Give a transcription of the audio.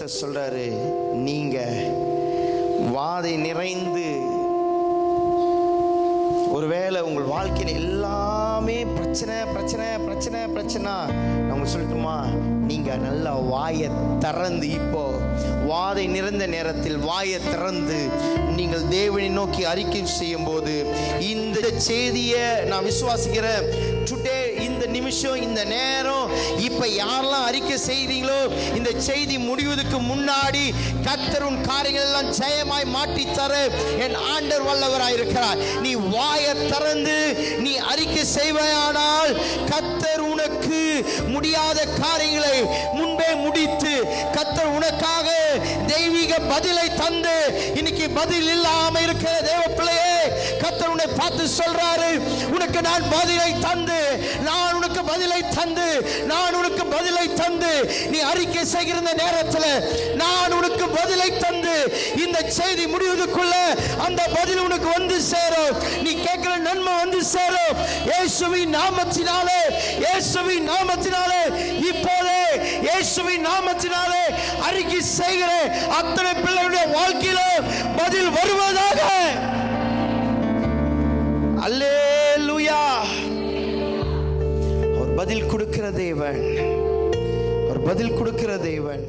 கர்த்தர் சொல்றாரு, நீங்க வாதை நிறைந்து ஒருவேளை உங்கள் வாழ்க்கையில் எல்லாமே பிரச்சனை பிரச்சனை பிரச்சனை பிரச்சனை, நம்ம சொல்லட்டுமா, நீங்க நல்லா வாயை திறந்து, இப்போ வாதை நிறைந்த நேரத்தில் வாயை திறந்து நீங்கள் தேவனை நோக்கி அறிக்கை செய்யும் போது, இந்த செய்தியை நான் விசுவாசிக்கிறேன். டுடே, இந்த நிமிஷம், இந்த நேரம், இப்ப யாரெல்லாம் அறிக்கை செய்றீங்களோ, இந்த செய்தி முடிவதற்கு முன்னாடி கர்த்தர் உன் காரியங்கள் எல்லாம் ஜெயமாய் மாற்றி தர என் ஆண்டவர் வல்லவராயிருக்கிறார். நீ வாயை திறந்து நீ அறிக்கை செய்வாயானால் கர்த்தர் உனக்கு முடியாத காரியங்களை முன்பே முடித்து, கர்த்தர் உனக்காக தெய்வீக பதிலை தந்து, இன்னைக்கு பதில் இல்லாம இருக்கிற தேவ பிள்ளையே, கர்த்தர் உன்னை பார்த்து சொல்றாரு, உனக்கு நான் பதிலை தந்து, நான் உனக்கு பதிலை தந்து, நான் உனக்கு பதிலை தந்து, நீ அறிக்கை செய்கிற நேரத்தில் நான் உனக்கு பதிலை தந்து, இந்த செய்தி முடிவதற்குள்ள அந்த பதில் உனக்கு வந்து சேரும். நீ கேட்கிற நன்மை வந்து சேரும். இயேசுவின் நாமத்தினாலே, இயேசுவின் நாமத்தினாலே, இப்போதே இயேசுவின் நாமத்தினாலே அறிக்கை செய்கிற அத்தனை பிள்ளைகளுடைய வாழ்க்கையில பதில் வருவதாக. அல்லேலூயா. அவர் பதில் கொடுக்கிற தேவன், அவர் பதில் கொடுக்கிற தேவன்.